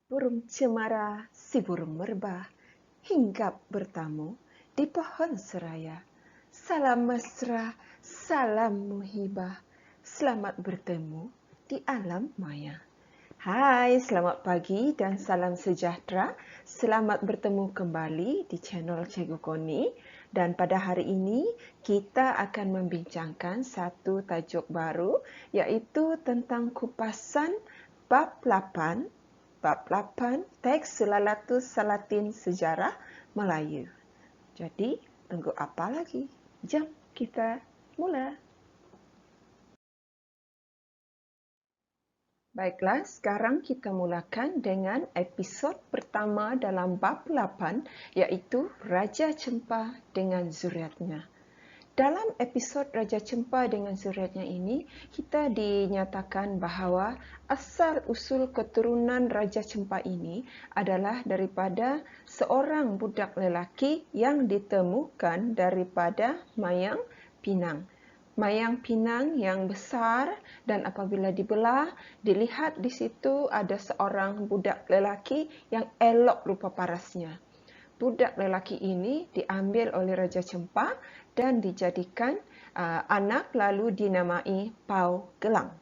Burung cemara, si burung merbah, hinggap bertamu di pohon seraya. Salam mesra, salam muhibah, selamat bertemu di alam maya. Hai, selamat pagi dan salam sejahtera. Selamat bertemu kembali di channel Cikgu Koni. Dan pada hari ini, kita akan membincangkan satu tajuk baru, iaitu tentang kupasan bab 8, teks Sulalatus Salatin Sejarah Melayu. Jadi, tunggu apa lagi? Jom kita mula. Baiklah, sekarang kita mulakan dengan episod pertama dalam bab 8, iaitu Raja Cempa dengan zuriatnya. Dalam episod Raja Cempa dengan zuriatnya ini, kita dinyatakan bahawa asal-usul keturunan Raja Cempa ini adalah daripada seorang budak lelaki yang ditemukan daripada Mayang Pinang. Mayang Pinang yang besar, dan apabila dibelah, dilihat di situ ada seorang budak lelaki yang elok rupa parasnya. Budak lelaki ini diambil oleh Raja Cempa dan dijadikan anak, lalu dinamai Pau Gelang.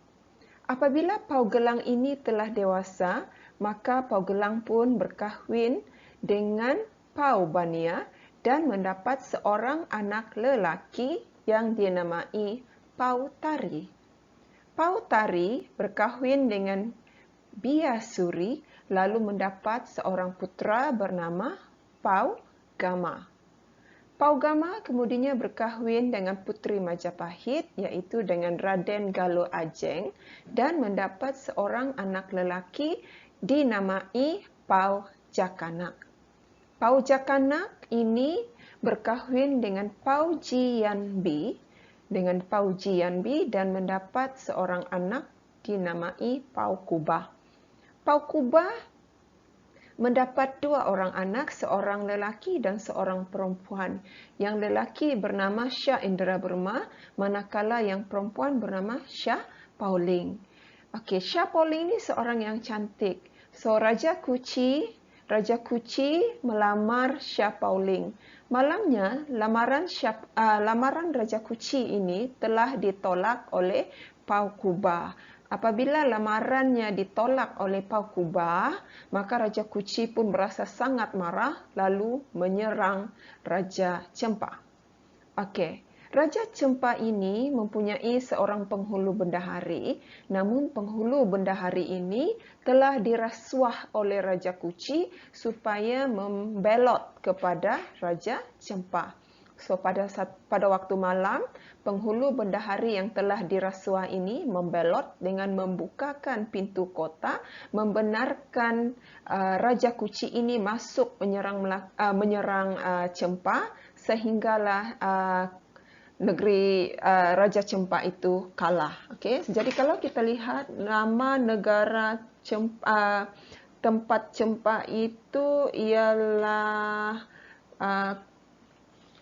Apabila Pau Gelang ini telah dewasa, maka Pau Gelang pun berkahwin dengan Pau Bania dan mendapat seorang anak lelaki yang dinamai Pau Tari. Pau Tari berkahwin dengan Biasuri, lalu mendapat seorang putera bernama Pau Gama. Pau Gama kemudiannya berkahwin dengan puteri Majapahit, iaitu dengan Raden Galo Ajeng, dan mendapat seorang anak lelaki dinamai Pau Jakanak. Pau Jakanak ini berkahwin dengan Pau Jianbi, dan mendapat seorang anak dinamai Pau Kubah. Pau Kubah mendapat dua orang anak, seorang lelaki dan seorang perempuan. Yang lelaki bernama Shah Indra Burma, manakala yang perempuan bernama Shah Pauling. Okey, Shah Pauling ini seorang yang cantik. So Raja Kuchi melamar Shah Pauling. Malangnya lamaran Raja Kuchi ini telah ditolak oleh Pau Kubah. Apabila lamarannya ditolak oleh Pau Kubah, maka Raja Kuchi pun berasa sangat marah lalu menyerang Raja Cempa. Okey, Raja Cempa ini mempunyai seorang penghulu bendahari, namun penghulu bendahari ini telah dirasuah oleh Raja Kuchi supaya membelot kepada Raja Cempa. So pada waktu malam, penghulu bendahari yang telah dirasuah ini membelot dengan membukakan pintu kota, membenarkan Raja Kuchi ini masuk menyerang Cempa, sehinggalah negeri Raja Cempa itu kalah. Okay? Jadi kalau kita lihat nama negara tempat Cempa itu ialah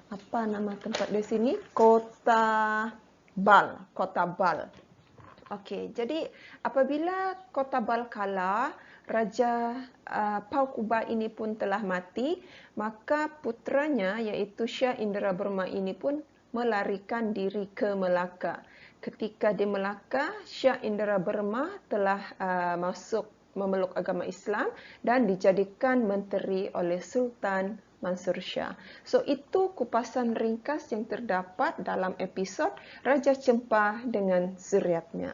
apa nama tempat di sini? Kota Bal. Okey, jadi apabila Kota Bal kalah, Raja Pau Kubah ini pun telah mati, maka putranya iaitu Shah Indra Burma ini pun melarikan diri ke Melaka. Ketika di Melaka, Shah Indra Burma telah masuk memeluk agama Islam dan dijadikan menteri oleh Sultan Mansur Shah. So itu kupasan ringkas yang terdapat dalam episod Raja Cempa dengan zuriatnya.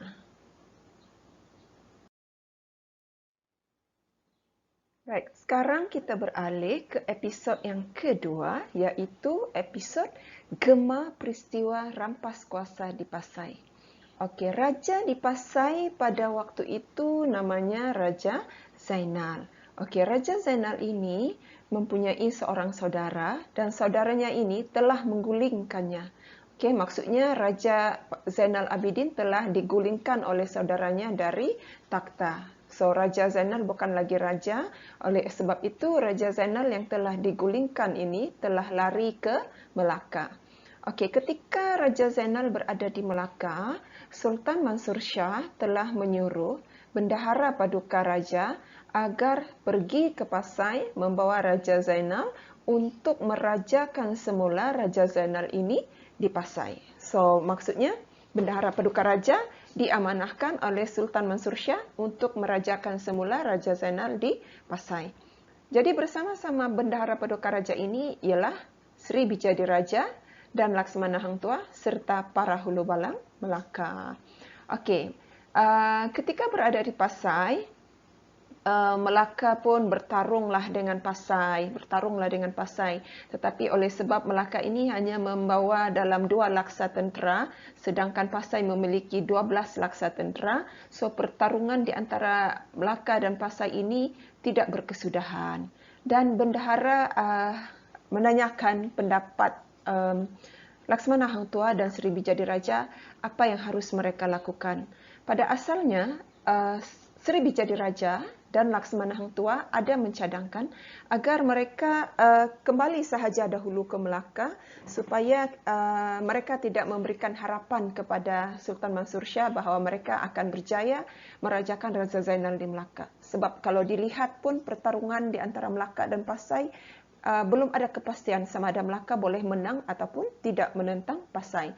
Baik, sekarang kita beralih ke episod yang kedua, iaitu episod Gema Peristiwa Rampas Kuasa di Pasai. Okey, Raja di Pasai pada waktu itu namanya Raja Zainal. Okey, Raja Zainal ini mempunyai seorang saudara dan saudaranya ini telah menggulingkannya. Okey, maksudnya Raja Zainal Abidin telah digulingkan oleh saudaranya dari takhta. So, Raja Zainal bukan lagi raja. Oleh sebab itu, Raja Zainal yang telah digulingkan ini telah lari ke Melaka. Okey, ketika Raja Zainal berada di Melaka, Sultan Mansur Shah telah menyuruh Bendahara Paduka Raja agar pergi ke Pasai membawa Raja Zainal untuk merajakan semula Raja Zainal ini di Pasai. So, maksudnya Bendahara Paduka Raja diamanahkan oleh Sultan Mansur Shah untuk merajakan semula Raja Zainal di Pasai. Jadi bersama-sama Bendahara Paduka Raja ini ialah Sri Bijadi Raja dan Laksmana Hang Tuah serta para hulu balang Melaka. Okey, ketika berada di Pasai, Melaka pun bertarunglah dengan Pasai. Tetapi oleh sebab Melaka ini hanya membawa dalam 2 laksa tentera, sedangkan Pasai memiliki 12 laksa tentera, so pertarungan di antara Melaka dan Pasai ini tidak berkesudahan. Dan Bendahara menanyakan pendapat Laksmana Hang Tuah dan Sri Bijadi Raja apa yang harus mereka lakukan. Pada asalnya, Sri Bijadi Raja dan Laksmana Hang Tuah ada mencadangkan agar mereka kembali sahaja dahulu ke Melaka supaya mereka tidak memberikan harapan kepada Sultan Mansur Shah bahawa mereka akan berjaya merajakan Raja Zainal di Melaka. Sebab kalau dilihat pun pertarungan di antara Melaka dan Pasai, belum ada kepastian sama ada Melaka boleh menang ataupun tidak menentang Pasai.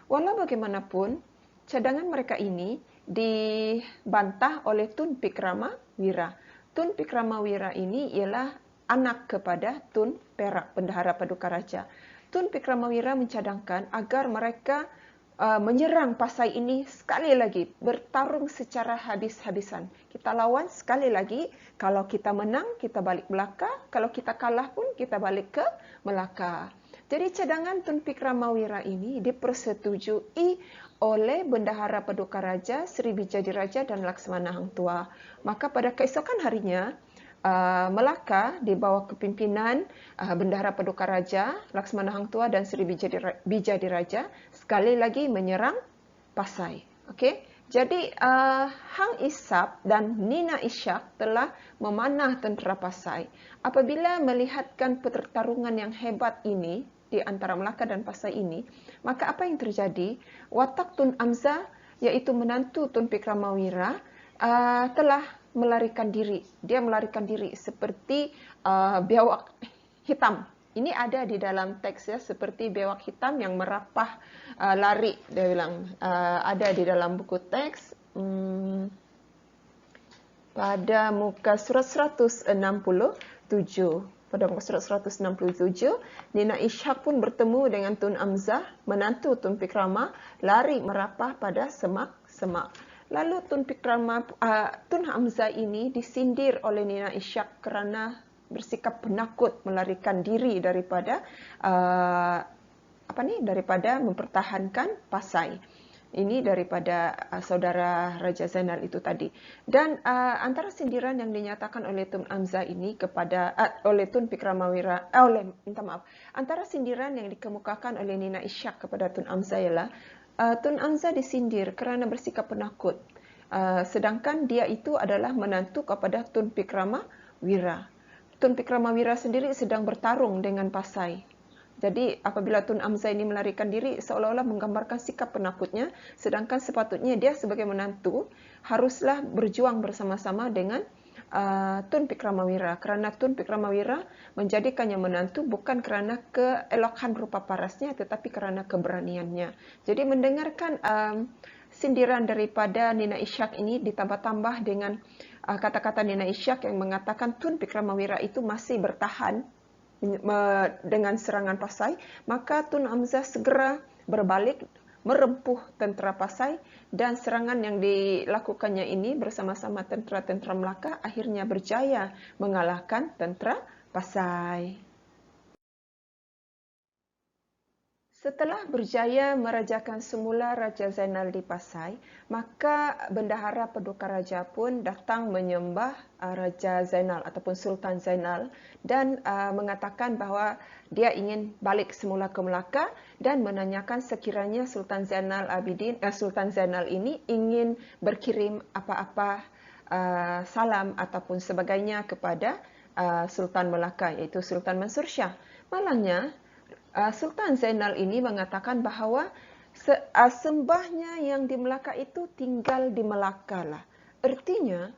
Walau bagaimanapun, cadangan mereka ini dibantah oleh Tun Pikramawira. Tun Pikramawira ini ialah anak kepada Tun Perak, Bendahara Paduka Raja. Tun Pikramawira mencadangkan agar mereka menyerang Pasai ini sekali lagi, bertarung secara habis-habisan. Kita lawan sekali lagi, kalau kita menang, kita balik Melaka, kalau kita kalah pun, kita balik ke Melaka. Jadi cadangan Tun Pikramawira ini dipersetujui oleh Bendahara Paduka Raja, Sri Bijadi Raja dan Laksmana Hang Tuah. Maka pada keesokan harinya, Melaka di bawah kepimpinan Bendahara Paduka Raja, Laksmana Hang Tuah dan Sri Bijadi Raja sekali lagi menyerang Pasai. Okey. Jadi Hang Ishaq dan Nina Ishaq telah memanah tentera Pasai. Apabila melihatkan pertarungan yang hebat ini di antara Melaka dan Pasai ini, maka apa yang terjadi? Watak Tun Amza, iaitu menantu Tun Pikramawira, telah melarikan diri. Dia melarikan diri seperti biawak hitam. Ini ada di dalam teks ya, seperti biawak hitam yang merapah lari. Dia bilang ada di dalam buku teks pada muka surat 167. Pada muka surat 167, Nina Ishaq pun bertemu dengan Tun Amzah, menantu Tun Pikrama, lari merapah pada semak-semak. Lalu Tun Hamzah ini disindir oleh Nina Ishaq kerana bersikap penakut melarikan diri daripada daripada mempertahankan Pasai. Ini daripada saudara Raja Zainal itu tadi. Dan antara sindiran yang dinyatakan oleh Tun Hamzah ini kepada oleh Tun Pikramawira, antara sindiran yang dikemukakan oleh Nina Ishaq kepada Tun Hamzah ialah Tun Hamzah disindir kerana bersikap penakut. Sedangkan dia itu adalah menantu kepada Tun Pikramawira. Tun Pikramawira sendiri sedang bertarung dengan Pasai. Jadi apabila Tun Hamzah ini melarikan diri, seolah-olah menggambarkan sikap penakutnya, sedangkan sepatutnya dia sebagai menantu haruslah berjuang bersama-sama dengan Tun Pikramawira, kerana Tun Pikramawira menjadikannya menantu bukan kerana keelokan rupa parasnya tetapi kerana keberaniannya. Jadi mendengarkan sindiran daripada Nina Ishaq ini ditambah-tambah dengan kata-kata Nina Ishaq yang mengatakan Tun Pikramawira itu masih bertahan dengan serangan Pasai, maka Tun Hamzah segera berbalik merempuh tentera Pasai dan serangan yang dilakukannya ini bersama-sama tentera-tentera Melaka akhirnya berjaya mengalahkan tentera Pasai. Setelah berjaya merajakan semula Raja Zainal di Pasai, maka Bendahara Paduka Raja pun datang menyembah Raja Zainal ataupun Sultan Zainal dan mengatakan bahawa dia ingin balik semula ke Melaka dan menanyakan sekiranya Sultan Zainal ini ingin berkirim apa-apa salam ataupun sebagainya kepada Sultan Melaka, iaitu Sultan Mansur Shah. Malangnya, Sultan Zainal ini mengatakan bahawa Sembahnya yang di Melaka itu tinggal di Melaka lah. Artinya,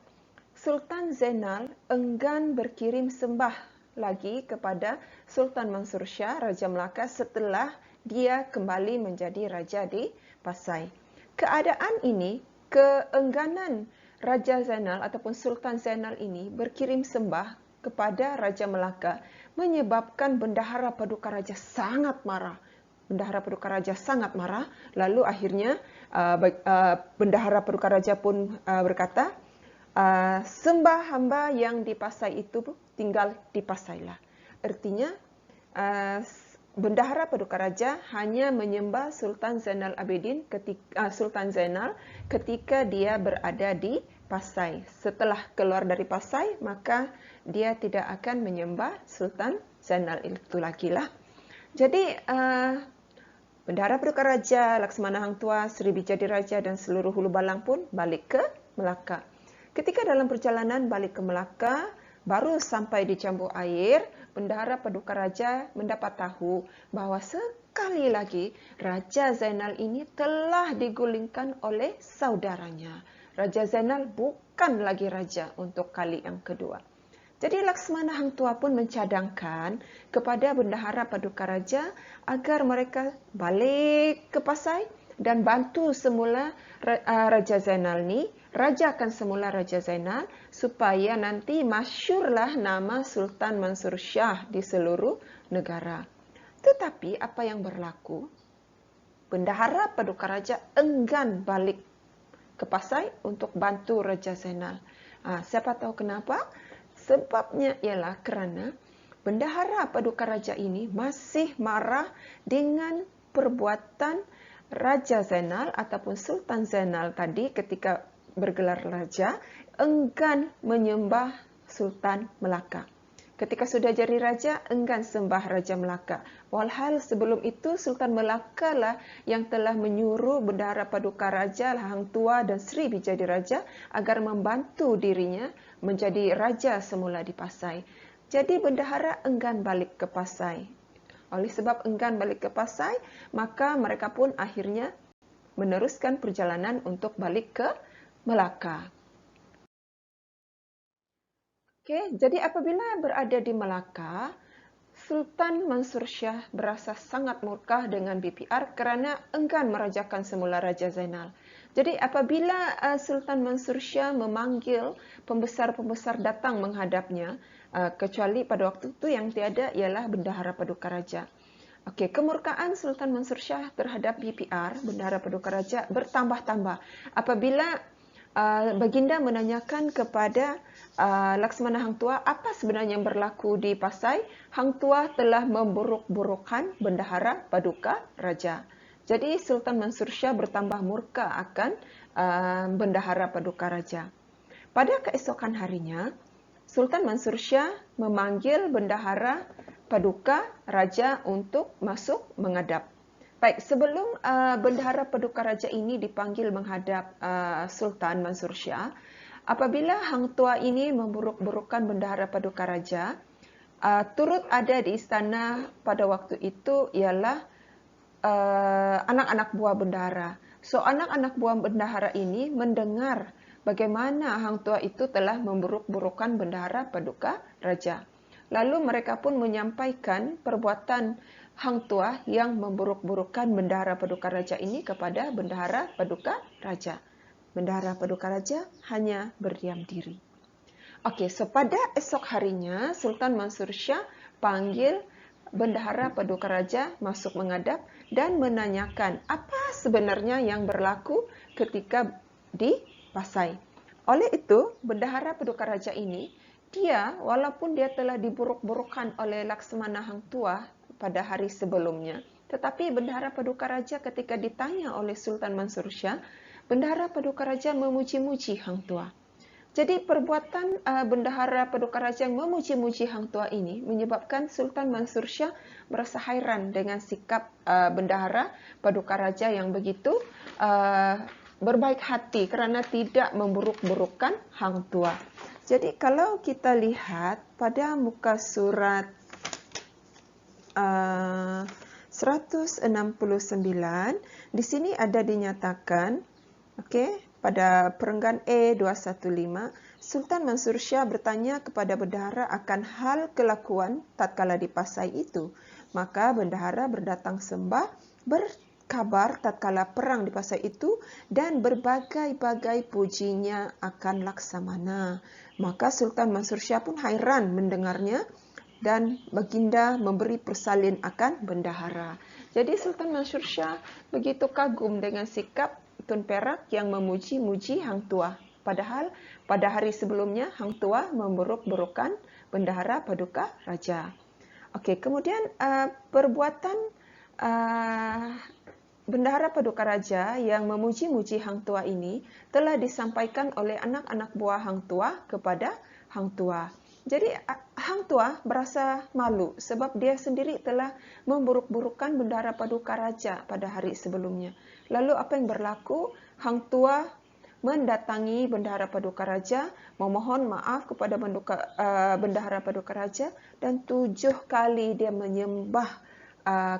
Sultan Zainal enggan berkirim sembah lagi kepada Sultan Mansur Shah, Raja Melaka, setelah dia kembali menjadi raja di Pasai. Keadaan ini, keengganan Raja Zainal ataupun Sultan Zainal ini berkirim sembah kepada Raja Melaka menyebabkan Bendahara Paduka Raja sangat marah. Bendahara Paduka Raja sangat marah, lalu akhirnya Bendahara Paduka Raja pun berkata, sembah hamba yang di Pasai itu tinggal di Pasailah. Artinya, Bendahara Paduka Raja hanya menyembah Sultan Zainal Abidin ketika dia berada di Pasai. Setelah keluar dari Pasai, maka dia tidak akan menyembah Sultan Zainal itu lagi lah. Jadi, Bendahara Paduka Raja, Laksamana Hang Tuah, Sri Bijadiraja dan seluruh Hulu Balang pun balik ke Melaka. Ketika dalam perjalanan balik ke Melaka, baru sampai di Cambuh Air, Bendahara Paduka Raja mendapat tahu bahawa sekali lagi Raja Zainal ini telah digulingkan oleh saudaranya. Raja Zainal bukan lagi raja untuk kali yang kedua. Jadi Laksamana Hang Tuah pun mencadangkan kepada Bendahara Paduka Raja agar mereka balik ke Pasai dan bantu semula Raja Zainal ni, rajakan semula Raja Zainal supaya nanti masyurlah nama Sultan Mansur Shah di seluruh negara. Tetapi apa yang berlaku? Bendahara Paduka Raja enggan balik ke Pasai untuk bantu Raja Zainal. Siapa tahu kenapa? Sebabnya ialah kerana Bendahara Paduka Raja ini masih marah dengan perbuatan Raja Zainal ataupun Sultan Zainal tadi ketika bergelar raja, enggan menyembah Sultan Melaka. Ketika sudah jadi raja, enggan sembah Raja Melaka. Walhal sebelum itu Sultan Melaka lah yang telah menyuruh Bendahara Paduka Raja, Hang Tuah dan Sri Bijadiraja agar membantu dirinya menjadi raja semula di Pasai. Jadi Bendahara enggan balik ke Pasai. Oleh sebab enggan balik ke Pasai, maka mereka pun akhirnya meneruskan perjalanan untuk balik ke Melaka. Jadi apabila berada di Melaka, Sultan Mansur Shah berasa sangat murka dengan BPR kerana enggan merajakan semula Raja Zainal. Jadi apabila Sultan Mansur Shah memanggil pembesar-pembesar datang menghadapnya, kecuali pada waktu itu yang tiada ialah Bendahara Paduka Raja. Kemurkaan Sultan Mansur Shah terhadap BPR, Bendahara Paduka Raja, bertambah-tambah apabila Baginda menanyakan kepada Laksamana Hang Tuah apa sebenarnya yang berlaku di Pasai. Hang Tuah telah memburuk-burukkan Bendahara Paduka Raja. Jadi Sultan Mansur Shah bertambah murka akan Bendahara Paduka Raja. Pada keesokan harinya, Sultan Mansur Shah memanggil Bendahara Paduka Raja untuk masuk menghadap. Baik, sebelum Bendahara Paduka Raja ini dipanggil menghadap Sultan Mansur Shah, apabila Hang Tuah ini memburuk-burukkan Bendahara Paduka Raja, turut ada di istana pada waktu itu ialah anak-anak buah bendahara. So, anak-anak buah bendahara ini mendengar bagaimana Hang Tuah itu telah memburuk-burukkan Bendahara Paduka Raja. Lalu mereka pun menyampaikan perbuatan Hang Tuah yang memburuk-burukkan Bendahara Paduka Raja ini kepada Bendahara Paduka Raja. Bendahara Paduka Raja hanya berdiam diri. So pada esok harinya, Sultan Mansur Shah panggil Bendahara Paduka Raja masuk menghadap dan menanyakan apa sebenarnya yang berlaku ketika di Pasai. Oleh itu, Bendahara Paduka Raja ini, walaupun dia telah diburuk-burukkan oleh Laksamana Hang Tuah pada hari sebelumnya, tetapi Bendahara Paduka Raja ketika ditanya oleh Sultan Mansur Shah, Bendahara Paduka Raja memuji-muji Hang Tuah. Jadi perbuatan Bendahara Paduka Raja yang memuji-muji Hang Tuah ini menyebabkan Sultan Mansur Shah merasa hairan dengan sikap Bendahara Paduka Raja yang begitu berbaik hati kerana tidak memburuk-burukkan Hang Tuah. Jadi kalau kita lihat pada muka surat 169. Di sini ada dinyatakan, pada perenggan E215, Sultan Mansur Shah bertanya kepada bendahara akan hal kelakuan tatkala di Pasai itu. Maka bendahara berdatang sembah, berkabar tatkala perang di Pasai itu dan berbagai-bagai pujinya akan Laksamana. Maka Sultan Mansur Shah pun hairan mendengarnya dan baginda memberi persalin akan bendahara. Jadi Sultan Mansur Shah begitu kagum dengan sikap Tun Perak yang memuji-muji Hang Tuah. Padahal pada hari sebelumnya Hang Tuah memburuk-burukan bendahara Paduka Raja. Kemudian perbuatan bendahara Paduka Raja yang memuji-muji Hang Tuah ini telah disampaikan oleh anak-anak buah Hang Tuah kepada Hang Tuah. Jadi Hang Tuah berasa malu sebab dia sendiri telah memburuk-burukan bendahara Paduka Raja pada hari sebelumnya. Lalu apa yang berlaku? Hang Tuah mendatangi bendahara Paduka Raja, memohon maaf kepada bendahara Paduka Raja dan 7 kali dia menyembah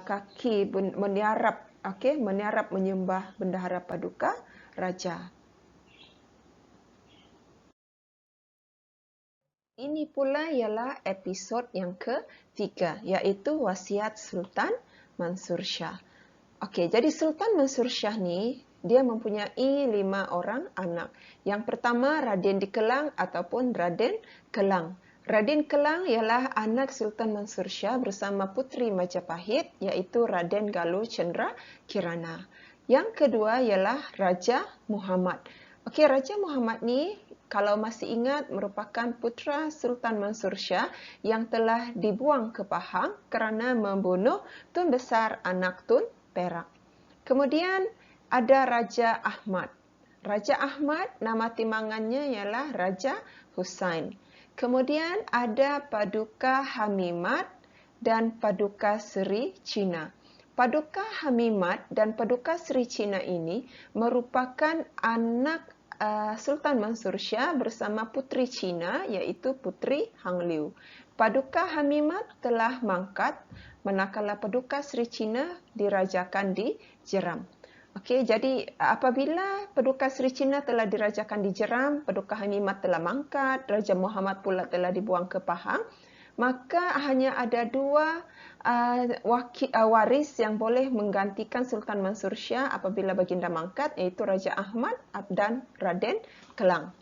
kaki, meniarap menyembah bendahara Paduka Raja. Ini pula ialah episod yang ketiga, iaitu wasiat Sultan Mansur Shah. Jadi Sultan Mansur Shah ni, dia mempunyai 5 orang anak. Yang pertama, Raden Dikelang ataupun Raden Kelang. Raden Kelang ialah anak Sultan Mansur Shah bersama puteri Majapahit, iaitu Raden Galuh Cendera Kirana. Yang kedua ialah Raja Muhammad. Raja Muhammad ni, kalau masih ingat, merupakan putera Sultan Mansur Shah yang telah dibuang ke Pahang kerana membunuh Tun Besar anak Tun Perak. Kemudian ada Raja Ahmad. Raja Ahmad, nama timbangannya ialah Raja Husain. Kemudian ada Paduka Hamimat dan Paduka Seri Cina. Paduka Hamimat dan Paduka Seri Cina ini merupakan anak Sultan Mansur Shah bersama puteri Cina, iaitu Puteri Hang Liu. Paduka Hamimat telah mangkat, manakala Paduka Seri Cina dirajakan di Jeram. Jadi apabila Paduka Seri Cina telah dirajakan di Jeram, Paduka Hamimat telah mangkat, Raja Muhammad pula telah dibuang ke Pahang, maka hanya ada 2 waris yang boleh menggantikan Sultan Mansur Shah apabila baginda mangkat, iaitu Raja Ahmad dan Raden Kelang.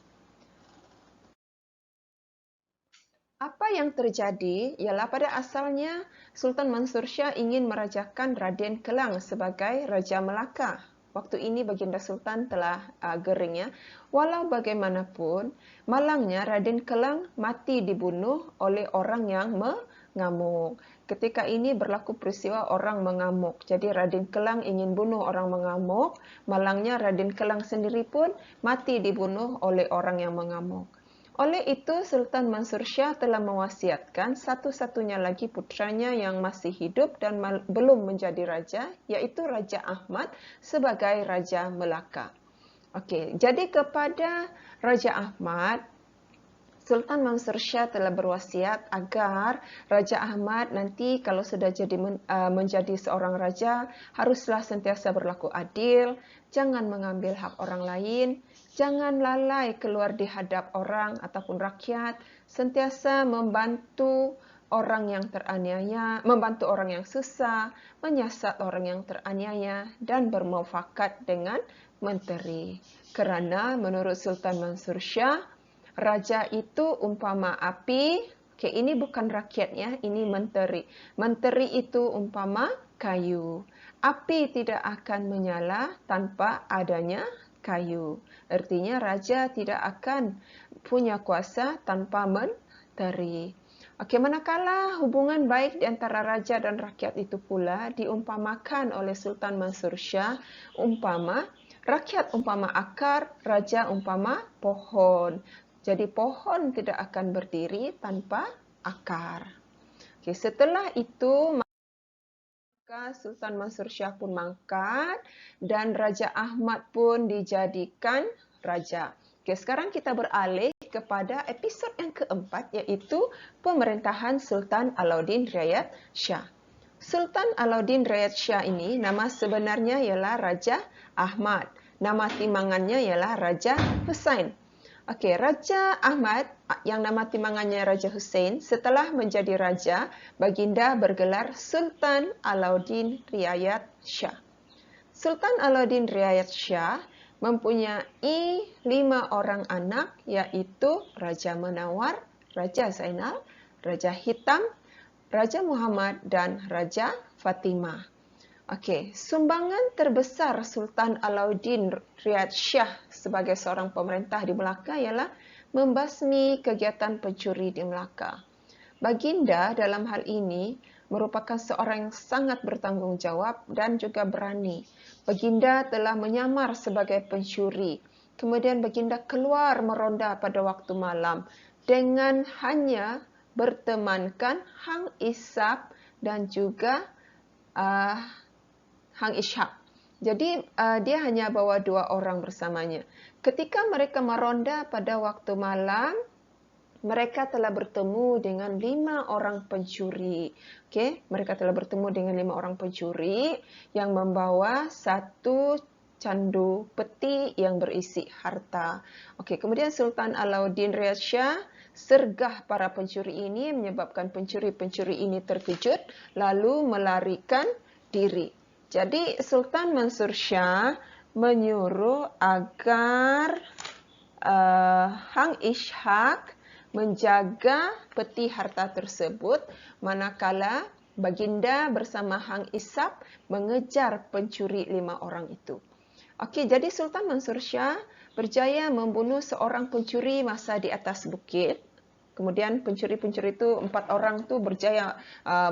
Apa yang terjadi ialah pada asalnya Sultan Mansur Shah ingin merajakan Raden Kelang sebagai Raja Melaka. Waktu ini baginda Sultan telah gering. Walau bagaimanapun, malangnya Raden Kelang mati dibunuh oleh orang yang mengamuk. Ketika ini berlaku peristiwa orang mengamuk. Jadi Raden Kelang ingin bunuh orang mengamuk. Malangnya Raden Kelang sendiri pun mati dibunuh oleh orang yang mengamuk. Oleh itu, Sultan Mansur Shah telah mewasiatkan satu-satunya lagi putranya yang masih hidup dan belum menjadi raja, iaitu Raja Ahmad sebagai Raja Melaka. Jadi kepada Raja Ahmad, Sultan Mansur Shah telah berwasiat agar Raja Ahmad nanti kalau sudah menjadi seorang raja, haruslah sentiasa berlaku adil, jangan mengambil hak orang lain, jangan lalai keluar di hadap orang ataupun rakyat, sentiasa membantu orang yang teraniaya, membantu orang yang susah, menyiasat orang yang teraniaya dan bermuafakat dengan menteri. Kerana menurut Sultan Mansur Shah, raja itu umpama api. Ini bukan rakyatnya, ini menteri. Menteri itu umpama kayu. Api tidak akan menyala tanpa adanya kayu. Artinya raja tidak akan punya kuasa tanpa menteri. Manakala hubungan baik di antara raja dan rakyat itu pula diumpamakan oleh Sultan Mansur Shah, umpama rakyat umpama akar, raja umpama pohon. Jadi pohon tidak akan berdiri tanpa akar. Setelah itu, maka Sultan Mansur Shah pun mangkat dan Raja Ahmad pun dijadikan raja. Sekarang kita beralih kepada episod yang keempat, iaitu pemerintahan Sultan Alauddin Riayat Shah. Sultan Alauddin Riyad Shah ini nama sebenarnya ialah Raja Ahmad. Nama timangannya ialah Raja Hussain. Okey, Raja Ahmad yang nama timangannya Raja Hussein, setelah menjadi raja, baginda bergelar Sultan Alauddin Riyad Shah. Sultan Alauddin Riyad Shah mempunyai 5 orang anak, iaitu Raja Menawar, Raja Zainal, Raja Hitam, Raja Muhammad dan Raja Fatimah. Okey, sumbangan terbesar Sultan Alauddin Riyad Shah sebagai seorang pemerintah di Melaka ialah membasmi kegiatan pencuri di Melaka. Baginda dalam hal ini merupakan seorang yang sangat bertanggungjawab dan juga berani. Baginda telah menyamar sebagai pencuri. Kemudian baginda keluar meronda pada waktu malam dengan hanya bertemankan Hang Ishaq dan juga Hang Ishaq. Jadi dia hanya bawa 2 orang bersamanya. Ketika mereka meronda pada waktu malam, mereka telah bertemu dengan 5 orang pencuri. Okey, mereka telah bertemu dengan 5 orang pencuri yang membawa 1 candu peti yang berisi harta. Okey, kemudian Sultan Alauddin Riyad Shah sergah para pencuri ini menyebabkan pencuri-pencuri ini terkejut lalu melarikan diri. Jadi Sultan Mansur Shah menyuruh agar Hang Ishaq menjaga peti harta tersebut manakala baginda bersama Hang Ishaq mengejar pencuri 5 orang itu. Okey, jadi Sultan Mansur Shah berjaya membunuh seorang pencuri masa di atas bukit. Kemudian pencuri-pencuri itu 4 orang tu berjaya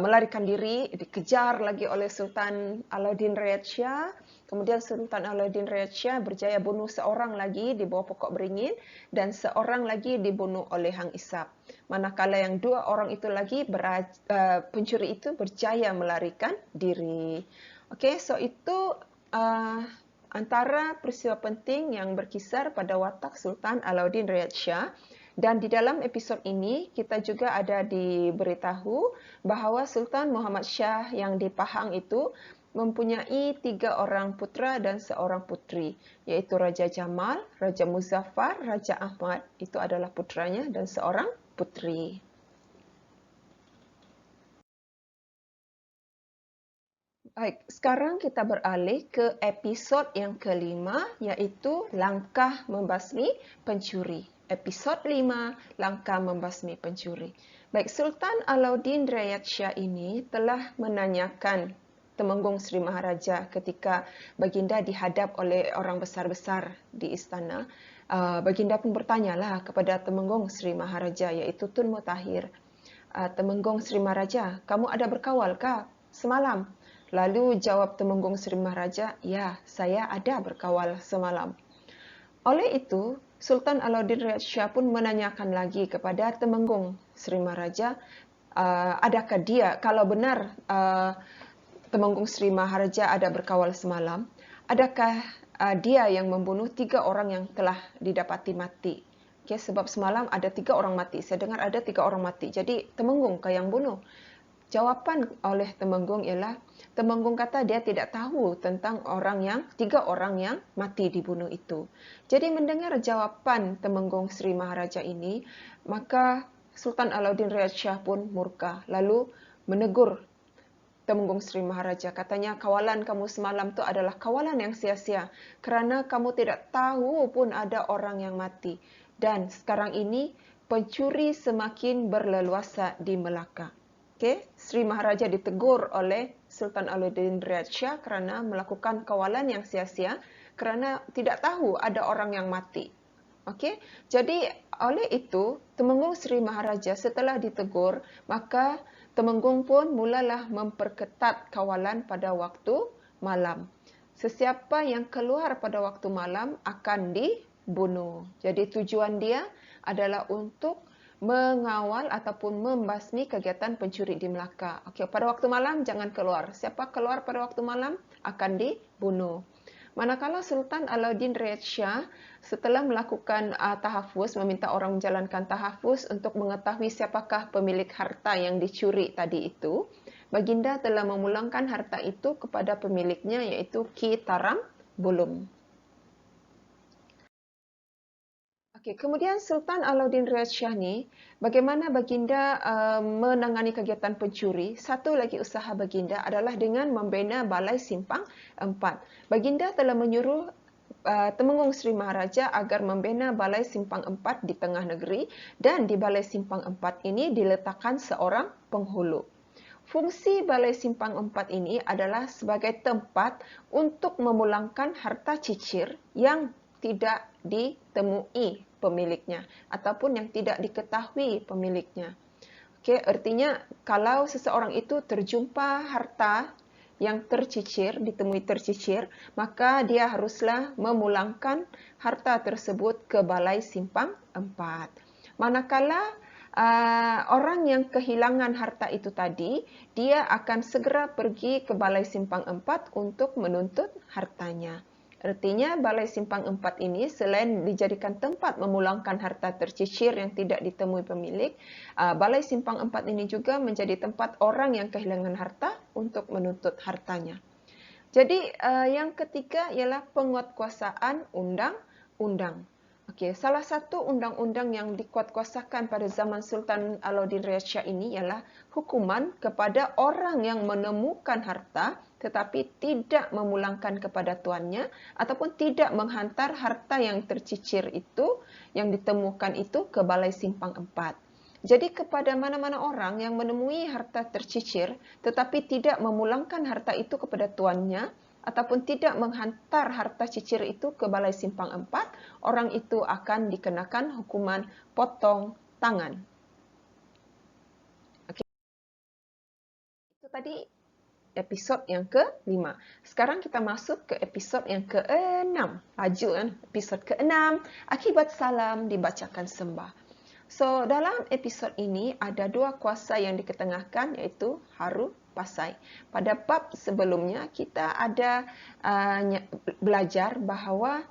melarikan diri, dikejar lagi oleh Sultan Alauddin Riyad Shah. Kemudian Sultan Alauddin Riyad Shah berjaya bunuh seorang lagi di bawah pokok beringin dan seorang lagi dibunuh oleh Hang Ishaq. Manakala yang 2 orang itu lagi pencuri itu berjaya melarikan diri. Okey, so itu antara peristiwa penting yang berkisar pada watak Sultan Alauddin Riyad Shah. Dan di dalam episod ini, kita juga ada diberitahu bahawa Sultan Muhammad Shah yang di Pahang itu mempunyai 3 orang putera dan seorang puteri, iaitu Raja Jamal, Raja Muzaffar, Raja Ahmad, itu adalah puteranya, dan seorang puteri. Baik, sekarang kita beralih ke episod yang kelima, iaitu Langkah Membasmi Pencuri. Episod 5, Langkah Membasmi Pencuri. Baik, Sultan Alauddin Riyad Shah ini telah menanyakan Temenggung Sri Maharaja ketika baginda dihadap oleh orang besar-besar di istana. Baginda pun bertanyalah kepada Temenggung Sri Maharaja, iaitu Tun Mutahir. Temenggung Sri Maharaja, kamu ada berkawal kah semalam? Lalu jawab Temenggung Sri Maharaja, ya, saya ada berkawal semalam. Oleh itu, Sultan Alauddin Riyad Shah pun menanyakan lagi kepada Temenggung Sri Maharaja, adakah dia, kalau benar Temenggung Sri Maharaja ada berkawal semalam, adakah dia yang membunuh 3 orang yang telah didapati mati? Okay, sebab semalam ada 3 orang mati. Saya dengar ada 3 orang mati. Jadi Temenggung kah yang bunuh? Jawapan oleh Temenggung ialah, Temenggung kata dia tidak tahu tentang 3 orang yang mati dibunuh itu. Jadi mendengar jawapan Temenggung Sri Maharaja ini, maka Sultan Alauddin Riyad Shah pun murka, lalu menegur Temenggung Sri Maharaja. Katanya, kawalan kamu semalam itu adalah kawalan yang sia-sia kerana kamu tidak tahu pun ada orang yang mati. Dan sekarang ini pencuri semakin berleluasa di Melaka. Okay? Sri Maharaja ditegur oleh Sultan Alauddin Riyad Shah kerana melakukan kawalan yang sia-sia kerana tidak tahu ada orang yang mati. Okay? Jadi oleh itu, Temenggung Sri Maharaja setelah ditegur, maka Temenggung pun mulalah memperketat kawalan pada waktu malam. Sesiapa yang keluar pada waktu malam akan dibunuh. Jadi tujuan dia adalah untuk mengawal ataupun membasmi kegiatan pencuri di Melaka. Okey, pada waktu malam jangan keluar. Siapa keluar pada waktu malam akan dibunuh. Manakala Sultan Alauddin Riyad Shah setelah melakukan tahafuz, meminta orang menjalankan tahafuz untuk mengetahui siapakah pemilik harta yang dicuri tadi itu, baginda telah memulangkan harta itu kepada pemiliknya, iaitu Ki Taram Bulum. Okey, kemudian Sultan Alauddin Riyad Shah ni, bagaimana baginda menangani kegiatan pencuri? Satu lagi usaha baginda adalah dengan membina Balai Simpang 4. Baginda telah menyuruh Temenggung Sri Maharaja agar membina Balai Simpang 4 di tengah negeri, dan di Balai Simpang 4 ini diletakkan seorang penghulu. Fungsi Balai Simpang 4 ini adalah sebagai tempat untuk memulangkan harta cicir yang tidak ditemui pemiliknya ataupun yang tidak diketahui pemiliknya. Okey, artinya kalau seseorang itu terjumpa harta yang tercicir, ditemui tercicir, maka dia haruslah memulangkan harta tersebut ke Balai Simpang 4. Manakala orang yang kehilangan harta itu tadi, dia akan segera pergi ke Balai Simpang 4 untuk menuntut hartanya. Artinya, Balai Simpang 4 ini selain dijadikan tempat memulangkan harta tercicir yang tidak ditemui pemilik, Balai Simpang 4 ini juga menjadi tempat orang yang kehilangan harta untuk menuntut hartanya. Jadi, yang ketiga ialah penguatkuasaan undang-undang. Okey, salah satu undang-undang yang dikuatkuasakan pada zaman Sultan Alauddin Riyad Shah ini ialah hukuman kepada orang yang menemukan harta tetapi tidak memulangkan kepada tuannya ataupun tidak menghantar harta yang tercicir itu, yang ditemukan itu ke Balai Simpang 4. Jadi kepada mana-mana orang yang menemui harta tercicir tetapi tidak memulangkan harta itu kepada tuannya ataupun tidak menghantar harta cicir itu ke Balai Simpang 4, orang itu akan dikenakan hukuman potong tangan. Okey. Itu tadi episod yang ke-5. Sekarang kita masuk ke episod yang ke-6. Laju kan? Episod ke-6, akibat salam dibacakan sembah. So, dalam episod ini ada dua kuasa yang diketengahkan, iaitu Haru Pasai. Pada bab sebelumnya, kita ada belajar bahawa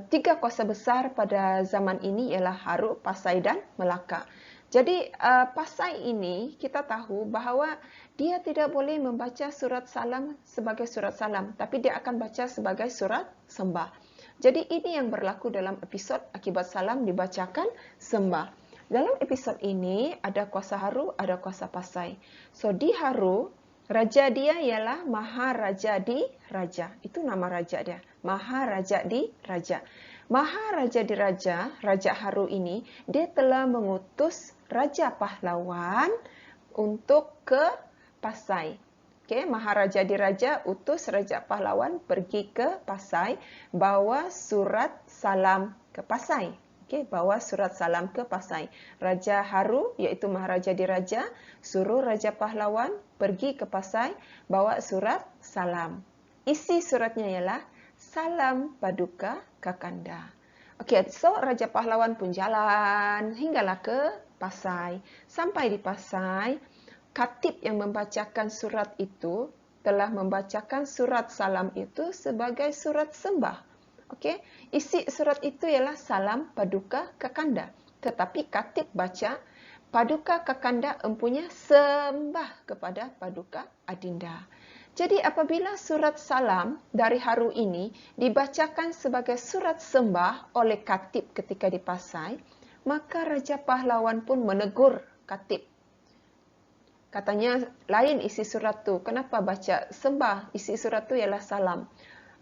tiga kuasa besar pada zaman ini ialah Haru, Pasai dan Melaka. Jadi, Pasai ini kita tahu bahawa dia tidak boleh membaca surat salam sebagai surat salam, tapi dia akan baca sebagai surat sembah. Jadi, ini yang berlaku dalam episod akibat salam dibacakan sembah. Dalam episod ini, ada kuasa Haru, ada kuasa Pasai. So, di Haru, raja dia ialah Maharaja di Raja. Itu nama raja dia. Maharaja di Raja. Maharaja di Raja, Raja Haru ini, dia telah mengutus Raja Pahlawan untuk ke Pasai. Okay, Maharaja di Raja utus Raja Pahlawan pergi ke Pasai, bawa surat salam ke Pasai. Okay, bawa surat salam ke Pasai. Raja Haru, iaitu Maharaja di Raja, suruh Raja Pahlawan pergi ke Pasai, bawa surat salam. Isi suratnya ialah salam Paduka Kakanda. Okey, so Raja Pahlawan pun jalan hinggalah ke Pasai. Sampai di Pasai, katib yang membacakan surat itu telah membacakan surat salam itu sebagai surat sembah. Okey, isi surat itu ialah salam Paduka Kakanda. Tetapi katib baca Paduka Kakanda empunya sembah kepada Paduka Adinda. Jadi apabila surat salam dari Haru ini dibacakan sebagai surat sembah oleh katib ketika di Pasai, maka Raja Pahlawan pun menegur katib. Katanya, lain isi surat tu. Kenapa baca sembah? Isi surat tu ialah salam.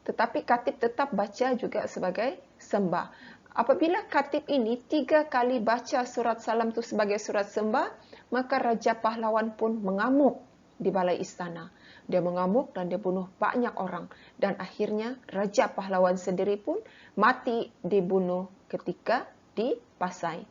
Tetapi katib tetap baca juga sebagai sembah. Apabila katib ini 3 kali baca surat salam itu sebagai surat sembah, maka Raja Pahlawan pun mengamuk di balai istana. Dia mengamuk dan dia bunuh banyak orang. Dan akhirnya Raja Pahlawan sendiri pun mati dibunuh ketika di Pasai.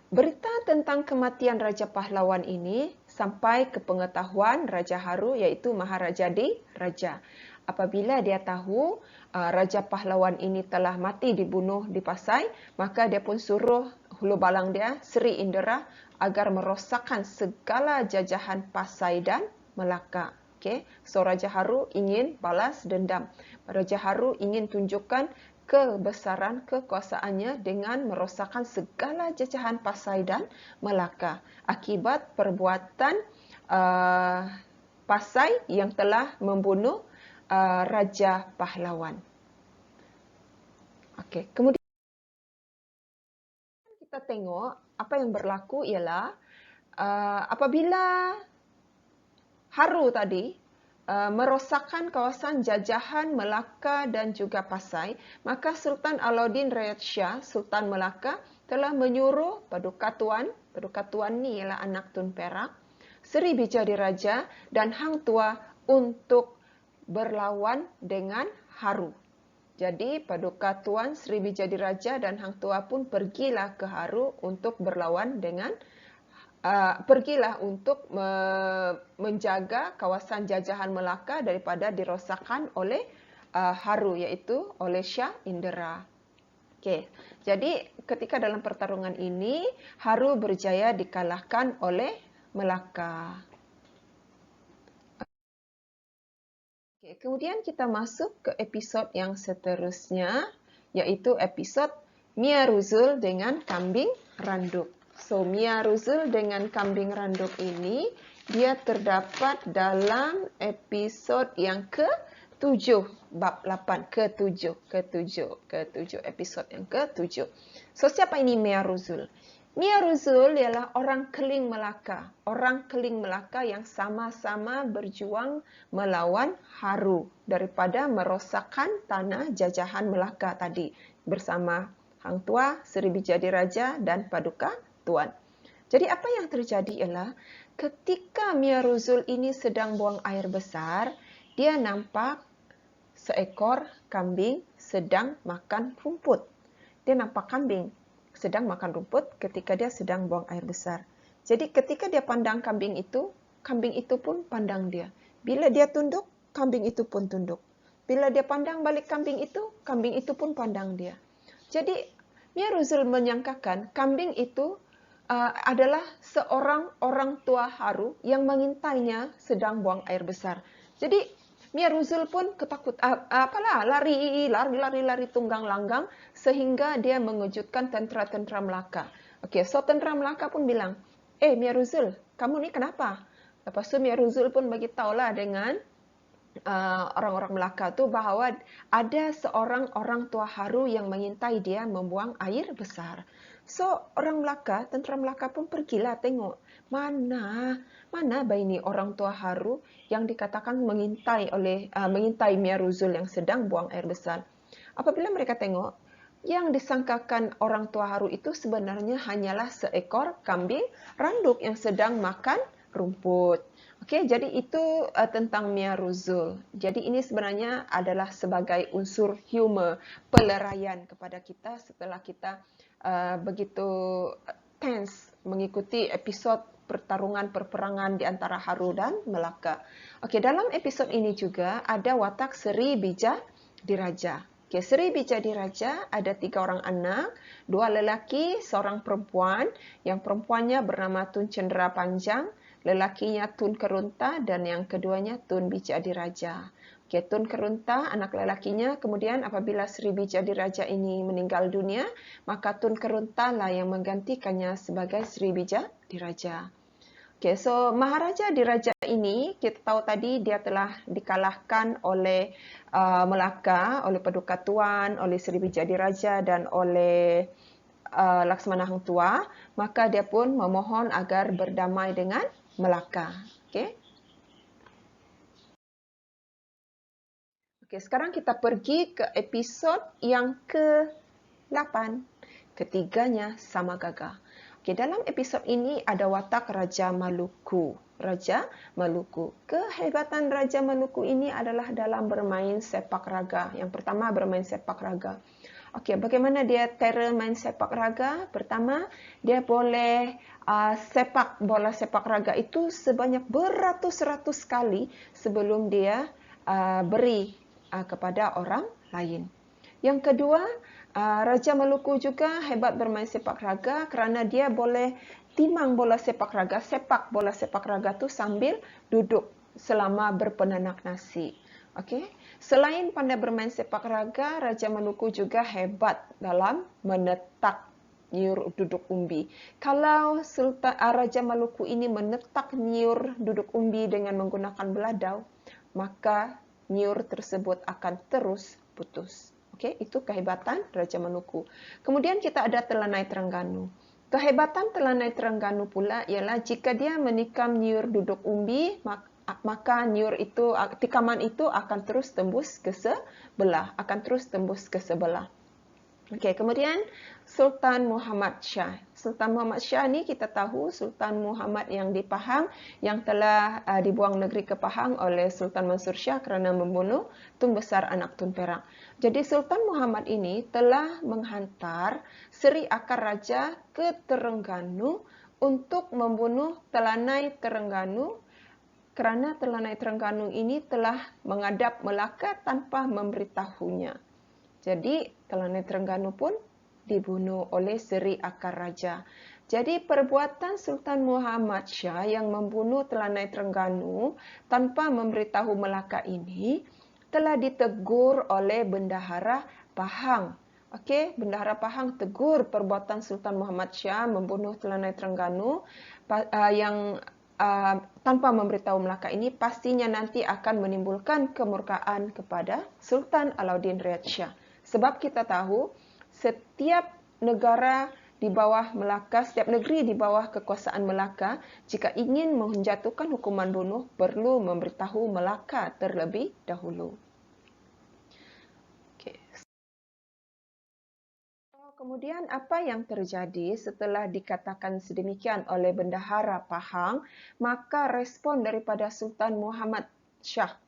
Berita tentang kematian Raja Pahlawan ini sampai ke pengetahuan Raja Haru, iaitu Maharaja di Raja. Apabila dia tahu Raja Pahlawan ini telah mati dibunuh di Pasai, maka dia pun suruh hulu balang dia, Sri Indra, agar merosakkan segala jajahan Pasai dan Melaka. Okay? So Raja Haru ingin balas dendam. Raja Haru ingin tunjukkan kebesaran kekuasaannya dengan merosakkan segala jajahan Pasai dan Melaka akibat perbuatan Pasai yang telah membunuh Raja Pahlawan. Okey, kemudian kita tengok apa yang berlaku ialah apabila Haru tadi merosakkan kawasan jajahan Melaka dan juga Pasai, maka Sultan Alauddin Rayad Shah, Sultan Melaka, telah menyuruh Paduka Tuan ni ialah anak Tun Perak, Seri Bijadiraja dan Hang Tuah untuk berlawan dengan Haru. Jadi Paduka Tuan, Seri Bijadiraja dan Hang Tuah pun pergilah ke Haru untuk berlawan dengan pergilah untuk menjaga kawasan jajahan Melaka daripada dirosakkan oleh Haru, iaitu oleh Shah Indera. Okey, jadi ketika dalam pertarungan ini Haru berjaya dikalahkan oleh Melaka. Okey, kemudian kita masuk ke episod yang seterusnya, iaitu episod Mia Ruzul dengan Kambing Randuk. So, Mia Ruzul dengan Kambing Randuk ini, dia terdapat dalam episod yang ke-7, bab 8, ke-7, episod yang ke-7. So, siapa ini Mia Ruzul? Mia Ruzul ialah orang Keling Melaka. Orang Keling Melaka yang sama-sama berjuang melawan Haru daripada merosakkan tanah jajahan Melaka tadi bersama Hang Tuah, Seri Bijadiraja dan Paduka Tuan. Jadi apa yang terjadi ialah ketika Mia Ruzul ini sedang buang air besar, dia nampak seekor kambing sedang makan rumput. Dia nampak kambing sedang makan rumput ketika dia sedang buang air besar. Jadi ketika dia pandang kambing itu pun pandang dia. Bila dia tunduk, kambing itu pun tunduk. Bila dia pandang balik kambing itu pun pandang dia. Jadi Mia Ruzul menyangkakan kambing itu adalah seorang orang tua Haru yang mengintainya sedang buang air besar. Jadi Mia Ruzul pun lari tunggang langgang sehingga dia mengejutkan tentera-tentera Melaka. Okey, so tentera Melaka pun bilang, Mia Ruzul, kamu ni kenapa? Lepas tu Mia Ruzul pun bagi tahulah dengan orang-orang Melaka tu bahawa ada seorang orang tua Haru yang mengintai dia membuang air besar. So, orang Melaka, tentera Melaka pun pergilah tengok mana ini orang tua Haru yang dikatakan mengintai Mia Ruzul yang sedang buang air besar. Apabila mereka tengok, yang disangkakan orang tua Haru itu sebenarnya hanyalah seekor kambing randuk yang sedang makan rumput. Okey, jadi itu tentang Mia Ruzul. Jadi ini sebenarnya adalah sebagai unsur humor, peleraian kepada kita setelah kita begitu tense mengikuti episod perperangan di antara Haru dan Melaka. Okey, dalam episod ini juga ada watak Seri Bijadiraja. Okey, Seri Bijadiraja ada 3 orang anak, 2 lelaki, seorang perempuan. Yang perempuannya bernama Tun Cendera Panjang, lelakinya Tun Kerunta dan yang keduanya Tun Bijadiraja. Okay, Tun Kerunta, anak lelakinya, kemudian apabila Seri Bijadiraja ini meninggal dunia, maka Tun Kerunta lah yang menggantikannya sebagai Seri Bijadiraja. Okay, so Maharaja Diraja ini, kita tahu tadi dia telah dikalahkan oleh Melaka, oleh Paduka Tuan, oleh Seri Bijadiraja dan oleh Laksmana Hang Tuah, maka dia pun memohon agar berdamai dengan Melaka. Okay. Okey, sekarang kita pergi ke episod yang ke-8. Ketiganya sama gagah. Okey, dalam episod ini ada watak Raja Maluku. Raja Maluku. Kehebatan Raja Maluku ini adalah dalam bermain sepak raga. Yang pertama, bermain sepak raga. Okey, bagaimana dia cara main sepak raga? Pertama, dia boleh sepak bola sepak raga itu sebanyak beratus-ratus kali sebelum dia beri kepada orang lain. Yang kedua, Raja Maluku juga hebat bermain sepak raga kerana dia boleh timang bola sepak raga, sepak bola sepak raga tu sambil duduk selama berpenanak nasi. Okey. Selain pandai bermain sepak raga, Raja Maluku juga hebat dalam menetak Nyiur duduk umbi. Kalau Raja Maluku ini menetak nyiur duduk umbi dengan menggunakan beladau, maka nyiur tersebut akan terus putus. Okey, itu kehebatan Raja Maluku. Kemudian kita ada Telanai Terengganu. Kehebatan Telanai Terengganu pula ialah jika dia menikam nyiur duduk umbi, maka nyiur itu, tikaman itu akan terus tembus ke sebelah, Okey, kemudian Sultan Muhammad Shah. Sultan Muhammad Shah ni kita tahu Sultan Muhammad yang di Pahang yang telah dibuang negeri ke Pahang oleh Sultan Mansur Shah kerana membunuh Tun Besar anak Tun Perak. Jadi Sultan Muhammad ini telah menghantar Seri Akar Raja ke Terengganu untuk membunuh Telanai Terengganu kerana Telanai Terengganu ini telah mengadap Melaka tanpa memberitahunya. Jadi, Telanai Terengganu pun dibunuh oleh Seri Akar Raja. Jadi, perbuatan Sultan Muhammad Shah yang membunuh Telanai Terengganu tanpa memberitahu Melaka ini telah ditegur oleh Bendahara Pahang. Okey, Bendahara Pahang tegur perbuatan Sultan Muhammad Shah membunuh Telanai Terengganu yang tanpa memberitahu Melaka ini pastinya nanti akan menimbulkan kemurkaan kepada Sultan Alauddin Riyad Shah. Sebab kita tahu setiap negara di bawah Melaka, setiap negeri di bawah kekuasaan Melaka, jika ingin menjatuhkan hukuman bunuh, perlu memberitahu Melaka terlebih dahulu. Okay. Kemudian apa yang terjadi setelah dikatakan sedemikian oleh Bendahara Pahang, maka respon daripada Sultan Muhammad Shah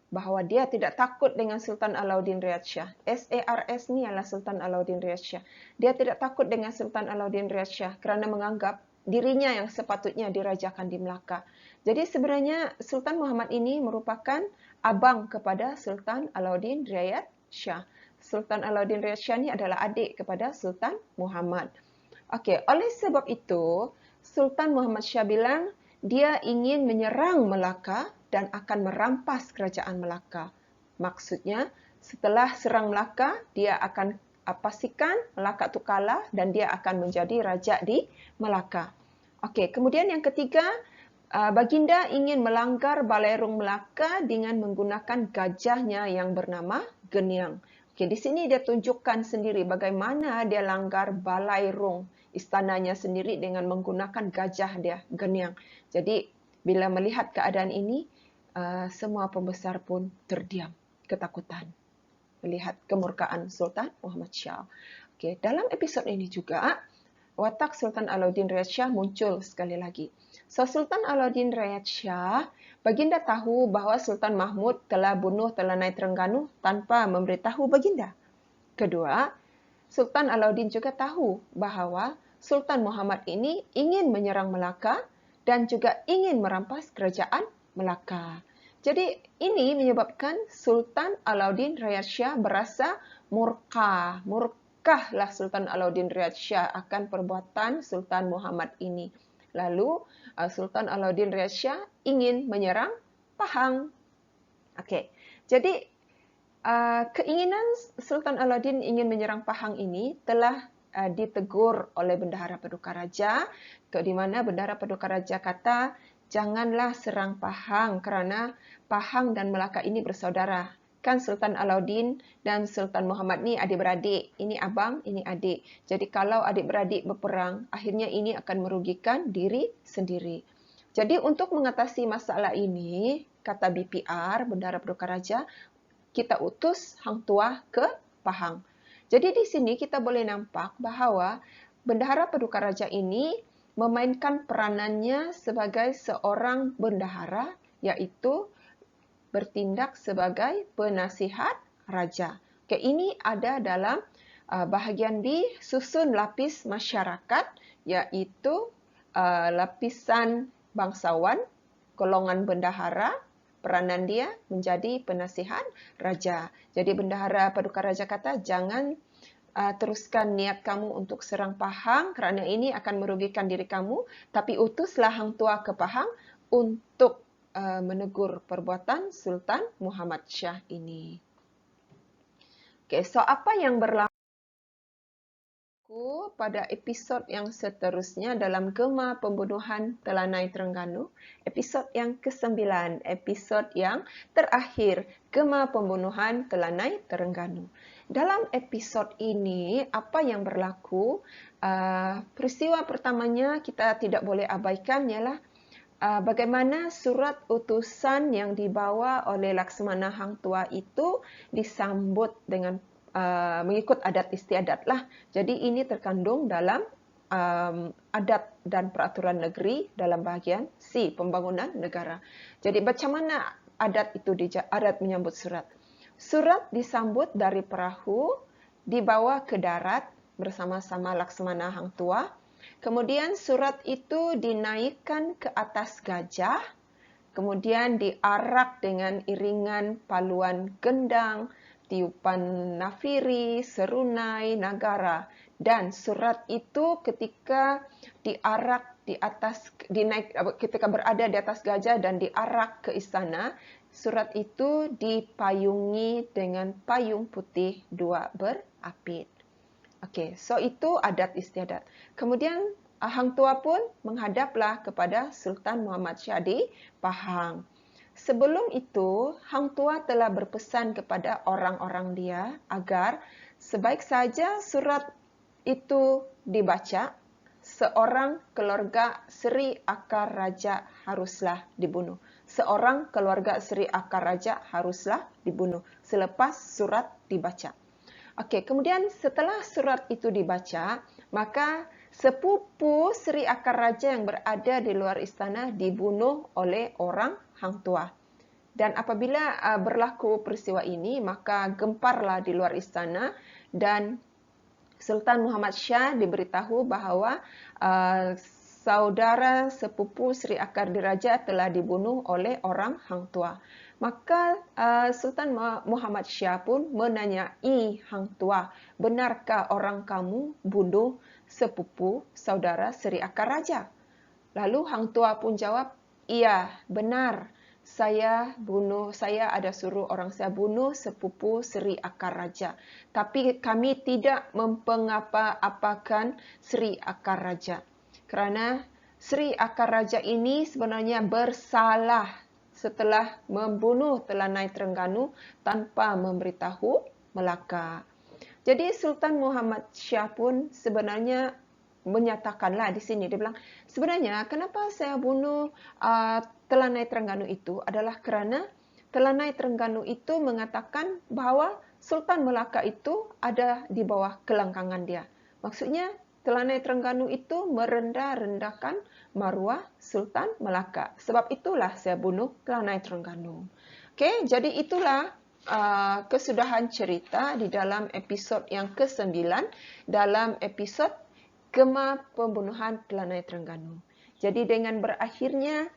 bahawa dia tidak takut dengan Sultan Alauddin Riyad Shah. SARS ni adalah Sultan Alauddin Riyad Shah. Dia tidak takut dengan Sultan Alauddin Riyad Shah kerana menganggap dirinya yang sepatutnya dirajakan di Melaka. Jadi sebenarnya Sultan Muhammad ini merupakan abang kepada Sultan Alauddin Riyad Shah. Sultan Alauddin Riyad Shah ni adalah adik kepada Sultan Muhammad. Okey, oleh sebab itu Sultan Muhammad Shah bilang dia ingin menyerang Melaka dan akan merampas kerajaan Melaka. Maksudnya, setelah serang Melaka, dia akan pastikan Melaka itu kalah dan dia akan menjadi raja di Melaka. Okey, kemudian yang ketiga, Baginda ingin melanggar Balairung Melaka dengan menggunakan gajahnya yang bernama Geniang. Okey, di sini dia tunjukkan sendiri bagaimana dia langgar Balairung istananya sendiri dengan menggunakan gajah dia, Geniang. Jadi, bila melihat keadaan ini, semua pembesar pun terdiam, ketakutan melihat kemurkaan Sultan Muhammad Shah. Okay, dalam episod ini juga, watak Sultan Alauddin Riyad Shah muncul sekali lagi. So, Sultan Alauddin Riyad Shah, Baginda tahu bahawa Sultan Mahmud telah bunuh Telanai Terengganu tanpa memberitahu Baginda. Kedua, Sultan Alauddin juga tahu bahawa Sultan Muhammad ini ingin menyerang Melaka dan juga ingin merampas kerajaan Melaka. Jadi ini menyebabkan Sultan Alauddin Riyad Shah berasa murka. Murkahlah Sultan Alauddin Riyad Shah akan perbuatan Sultan Muhammad ini. Lalu Sultan Alauddin Riyad Shah ingin menyerang Pahang. Okey. Jadi keinginan Sultan Alauddin ingin menyerang Pahang ini telah ditegur oleh Bendahara Paduka Raja, di mana Bendahara Paduka Raja kata, janganlah serang Pahang kerana Pahang dan Melaka ini bersaudara. Kan Sultan Alauddin dan Sultan Muhammad ni adik-beradik. Ini abang, ini adik. Jadi kalau adik-beradik berperang, akhirnya ini akan merugikan diri sendiri. Jadi untuk mengatasi masalah ini, kata BPR, Bendahara Paduka Raja, kita utus Hang Tuah ke Pahang. Jadi di sini kita boleh nampak bahawa Bendahara Paduka Raja ini memainkan peranannya sebagai seorang bendahara, iaitu bertindak sebagai penasihat raja. Okay, ini ada dalam bahagian B, susun lapis masyarakat, iaitu lapisan bangsawan, golongan bendahara, peranan dia menjadi penasihat raja. Jadi Bendahara Paduka Raja kata, jangan teruskan niat kamu untuk serang Pahang kerana ini akan merugikan diri kamu, tapi utuslah Hang Tuah ke Pahang untuk menegur perbuatan Sultan Muhammad Shah ini. Okay, so apa yang berlaku pada episod yang seterusnya dalam Gema Pembunuhan Telanai Terengganu, episod yang ke-9, episod yang terakhir, Gema Pembunuhan Telanai Terengganu. Dalam episod ini, apa yang berlaku? Peristiwa pertamanya kita tidak boleh abaikan ialah bagaimana surat utusan yang dibawa oleh Laksmana Hang Tuah itu disambut dengan mengikut adat istiadat lah. Jadi ini terkandung dalam adat dan peraturan negeri dalam bahagian C, pembangunan negara. Jadi macam mana adat itu adat menyambut surat? Surat disambut dari perahu, dibawa ke darat bersama-sama Laksmana Hang Tuah. Kemudian surat itu dinaikkan ke atas gajah, kemudian diarak dengan iringan paluan gendang, tiupan nafiri, serunai, nagara. Dan surat itu ketika diarak ketika berada di atas gajah dan diarak ke istana, surat itu dipayungi dengan payung putih 2 berapit. Okey, so itu adat istiadat. Kemudian Hang Tuah pun menghadaplah kepada Sultan Muhammad Shah di Pahang. Sebelum itu, Hang Tuah telah berpesan kepada orang-orang dia agar sebaik saja surat itu dibaca, seorang keluarga Seri Akar Raja haruslah dibunuh. Seorang keluarga Seri Akar Raja haruslah dibunuh selepas surat dibaca. Okey, kemudian setelah surat itu dibaca, maka sepupu Seri Akar Raja yang berada di luar istana dibunuh oleh orang Hang Tuah. Dan apabila berlaku peristiwa ini, maka gemparlah di luar istana dan Sultan Muhammad Shah diberitahu bahawa saudara sepupu Seri Akar Diraja telah dibunuh oleh orang Hang Tuah. Maka Sultan Muhammad Shah pun menanyai Hang Tuah, benarkah orang kamu bunuh sepupu saudara Seri Akar Raja? Lalu Hang Tuah pun jawab, iya, benar. Saya ada suruh orang saya bunuh sepupu Seri Akar Raja. Tapi kami tidak mempengapa-apakan Seri Akar Raja. Kerana Seri Akar Raja ini sebenarnya bersalah setelah membunuh Telanai Terengganu tanpa memberitahu Melaka. Jadi Sultan Muhammad Shah pun sebenarnya menyatakanlah di sini, dia bilang, sebenarnya kenapa saya bunuh Telanai Terengganu itu adalah kerana Telanai Terengganu itu mengatakan bahawa Sultan Melaka itu ada di bawah kelangkangan dia. Maksudnya Telanai Terengganu itu merendah-rendahkan maruah Sultan Melaka. Sebab itulah saya bunuh Telanai Terengganu. Okey, jadi itulah kesudahan cerita di dalam episod yang ke-9 dalam episod Gema Pembunuhan Telanai Terengganu. Jadi dengan berakhirnya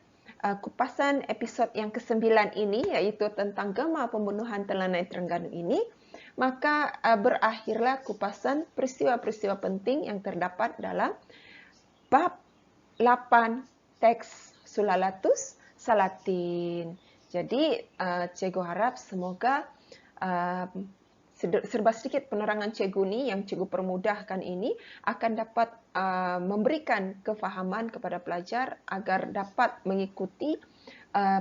kupasan episod yang ke-9 ini, iaitu tentang Gema Pembunuhan Telanai Terengganu ini, maka berakhirlah kupasan peristiwa-peristiwa penting yang terdapat dalam bab 8 teks Sulalatus Salatin. Jadi cikgu harap semoga serba sedikit penerangan cikgu ni yang cikgu permudahkan ini akan dapat memberikan kefahaman kepada pelajar agar dapat mengikuti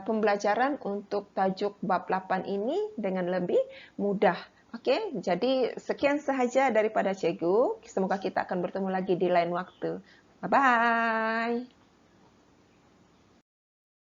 pembelajaran untuk tajuk bab 8 ini dengan lebih mudah. Okey, jadi sekian sahaja daripada cikgu. Semoga kita akan bertemu lagi di lain waktu. Bye-bye.